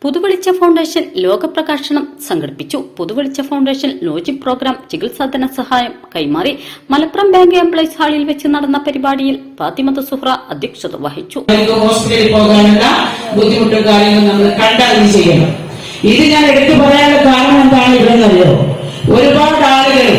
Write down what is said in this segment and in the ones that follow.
പുതുവെളിച്ച foundation ലോകപ്രകാശനം സംഘടിപ്പിച്ചു. പുതുവെളിച്ച foundation logic programme ചികിത്സാ ധനസഹായം കൈമാറി. മലപ്പുറം ബാങ്ക് എംപ്ലോയീസ് ഹാളിൽ വെച്ച് നടന്ന പരിപാടിയിൽ ഫാത്തിമത്ത് സുഹ്റ അധ്യക്ഷത വഹിച്ചു. ഹോസ്പിറ്റലിൽ പോകാനുള്ള ബുദ്ധിമുട്ടും കാര്യങ്ങളും നമ്മൾ കണ്ടറിഞ്ഞ് ചെയ്യണം. ഇത് ഞാൻ എടുത്തു പറയാനുള്ള കാരണം എന്താണ് ഇതെന്നറിയോ? ഒരുപാട് ആളുകൾ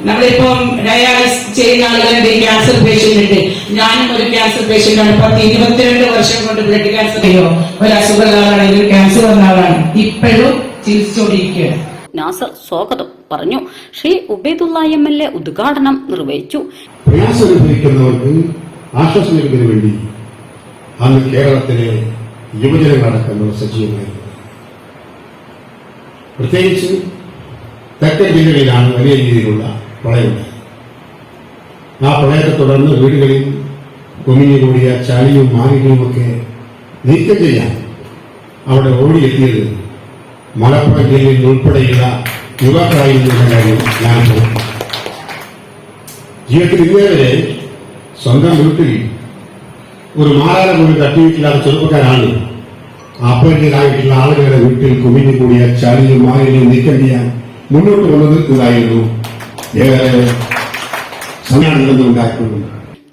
നമ്മളിപ്പം ഡയാലിസിസ് ചെയ്യുന്ന ആളുകളുണ്ട്, ക്യാൻസർ പേഷ്യന്റ് ഉണ്ട്. ഞാനും ഒരു ക്യാൻസർ പേഷ്യന്റ് ആണ്. 10-22 വർഷം കൊണ്ട് ബ്ലഡ് ക്യാൻസർ ചെയ്യോ ഒരു അസുഖമുള്ളവരാണ്, ഒരു ക്യാൻസർ വന്ന ആളാണ്, ഇപ്പോഴും ചികിത്സിച്ചുകൊണ്ടിരിക്കുകയാണ്. നാസർ സ്വാഗതം പറഞ്ഞു. ശ്രീ ഉബൈദുള്ള MLA ഉദ്ഘാടനം നിർവഹിച്ചു. പ്രയാസം അനുഭവിക്കുന്നവർക്ക് ആശ്വാസം നൽകുന്നതിന് വേണ്ടി അന്ന് കേരളത്തിലെ യുവജനങ്ങളടക്കം സജീവമായിരുന്നു. പ്രത്യേകിച്ച് തെക്കൻ ജില്ലകളിലാണ് വലിയ രീതിയിലുള്ള പ്രളയമുണ്ടായി. ആ പ്രളയത്തെ തുടർന്ന് വീടുകളിൽ കുമിഞ്ഞുകൂടിയ ചളിയും മാലിന്യവുമൊക്കെ നീക്കം ചെയ്യാൻ അവിടെ ഓടിയെത്തിയത് മലപ്പുറം ജില്ലയിൽ ഉൾപ്പെടെയുള്ള യുവാക്കളായിരുന്ന കാര്യം ഞാൻ ജീവിതത്തിൽ ഇന്നേവരെ സ്വന്തം വീട്ടിൽ ഒരു മാറാല പോലും തട്ടിയിട്ടില്ലാത്ത ചെറുപ്പക്കാരാണ് അപരിചിതരായിട്ടുള്ള ആളുകളുടെ വീട്ടിൽ കുമിഞ്ഞുകൂടിയ ചളിയും മാലിന്യവും നീക്കം ചെയ്യാൻ മുന്നോട്ട് വന്നത് ഇതായിരുന്നു. ഏറെ സമയമുണ്ടായിട്ടുണ്ട്.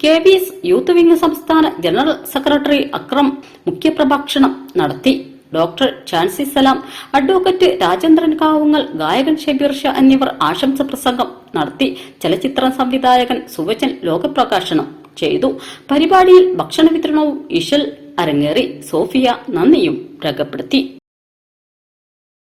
KVS യൂത്ത് വിംഗ് സംസ്ഥാന ജനറൽ സെക്രട്ടറി അക്രം മുഖ്യപ്രഭാഷണം നടത്തി. ഡോക്ടർ ചാൻസി സലാം, അഡ്വക്കേറ്റ് രാജേന്ദ്രൻ കാവുങ്ങൽ, ഗായകൻ ഷബീർ ഷാ എന്നിവർ ആശംസ പ്രസംഗം നടത്തി. ചലച്ചിത്ര സംവിധായകൻ സുവചൻ ലോകപ്രകാശനം ചെയ്തു. പരിപാടിയിൽ ഭക്ഷണ വിതരണവും ഇശൽ അരങ്ങേറി. സോഫിയ നന്ദിയും രേഖപ്പെടുത്തി.